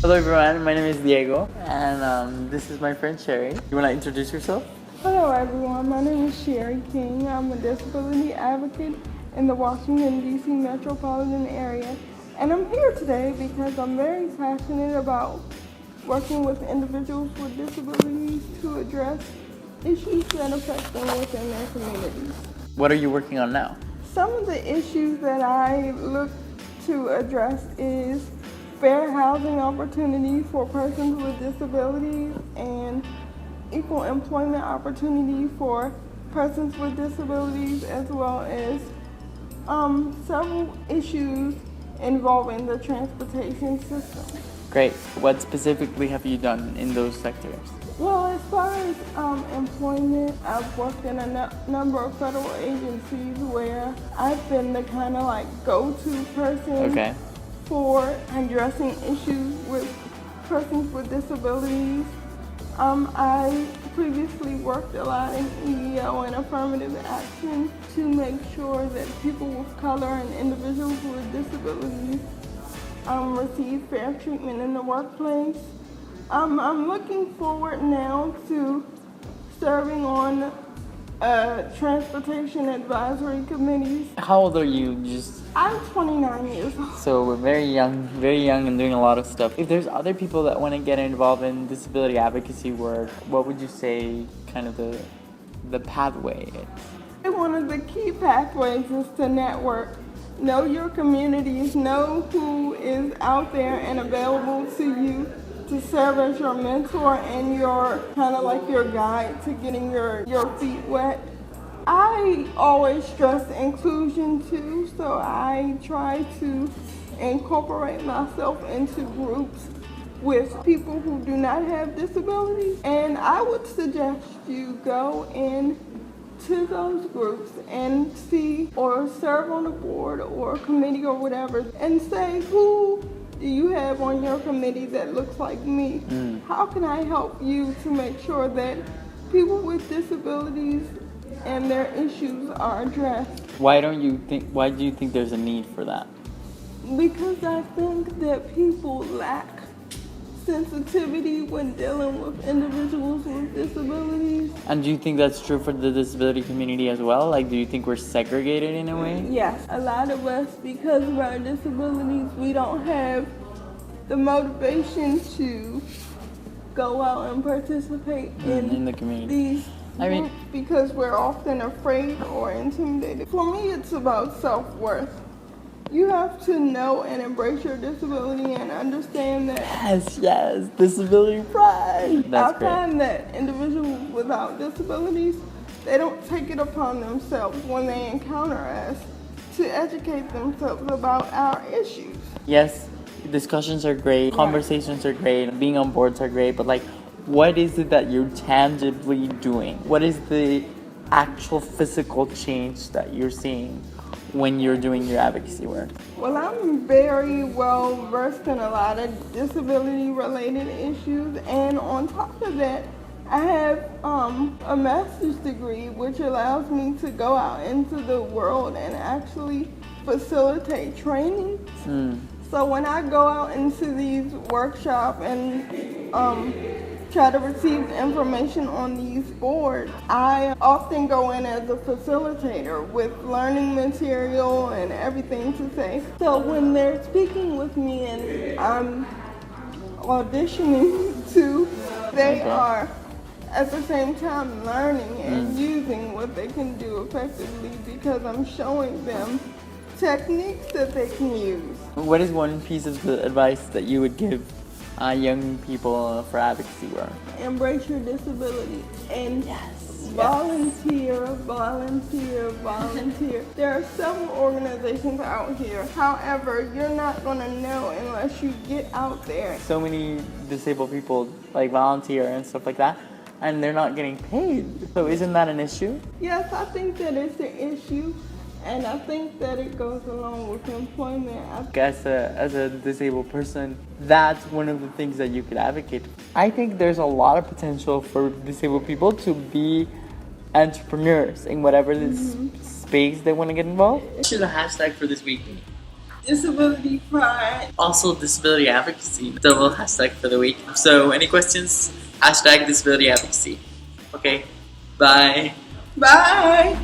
Hello everyone, my name is Diego, and this is my friend Sherry. You want to introduce yourself? Hello everyone, my name is Sherry King. I'm a disability advocate in the Washington, D.C. metropolitan area. And I'm here today because I'm very passionate about working with individuals with disabilities to address issues that affect them within their communities. What are you working on now? Some of the issues that I look to address is fair housing opportunity for persons with disabilities and equal employment opportunity for persons with disabilities, as well as several issues involving the transportation system. Great. What specifically have you done in those sectors? Well, as far as employment, I've worked in a number of federal agencies where I've been the kind of like go-to person for addressing issues with persons with disabilities. I previously worked a lot in EEO and affirmative action to make sure that people of color and individuals with disabilities receive fair treatment in the workplace. I'm looking forward now to serving on transportation advisory committees. How old are you? I'm 29 years old. So we're very young and doing a lot of stuff. If there's other people that want to get involved in disability advocacy work, what would you say kind of the pathway is? One of the key pathways is to network. Know your communities, know who is out there and available to you to serve as your mentor and your kind of like your guide to getting your feet wet. I always stress inclusion too, so I try to incorporate myself into groups with people who do not have disabilities. And I would suggest you go in to those groups and see or serve on a board or a committee or whatever and say, who do you have on your committee that looks like me? How can I help you to make sure that people with disabilities and their issues are addressed? Why do you think there's a need for that? Because I think that people lack sensitivity when dealing with individuals with disabilities. And do you think that's true for the disability community as well? Like, do you think we're segregated in a way? Yes, a lot of us, because of our disabilities, we don't have the motivation to go out and participate in the community. These groups because we're often afraid or intimidated. For me, it's about self-worth. You have to know and embrace your disability and understand that. Yes, disability pride. That's great. I find that individuals without disabilities, they don't take it upon themselves when they encounter us to educate themselves about our issues. Yes, discussions are great, conversations are great, being on boards are great, but like, what is it that you're tangibly doing? What is the actual physical change that you're seeing when you're doing your advocacy work? Well, I'm very well versed in a lot of disability related issues, and on top of that, I have a master's degree which allows me to go out into the world and actually facilitate training. So when I go out into these workshops and try to receive information on these boards, I often go in as a facilitator with learning material and everything to say. So when they're speaking with me and I'm auditioning too, they are at the same time learning and using what they can do effectively because I'm showing them techniques that they can use. What is one piece of advice that you would give young people for advocacy work? Embrace your disability and volunteer. There are several organizations out here. However, you're not going to know unless you get out there. So many disabled people like volunteer and stuff like that, and they're not getting paid. So isn't that an issue? Yes, I think that it's an issue. And I think that it goes along with employment. As a disabled person, that's one of the things that you could advocate. I think there's a lot of potential for disabled people to be entrepreneurs in whatever this space they want to get involved. What's the hashtag for this week? disability pride. Also, disability advocacy. Double hashtag for the week. So, any questions? Hashtag disability advocacy. Okay, bye. Bye.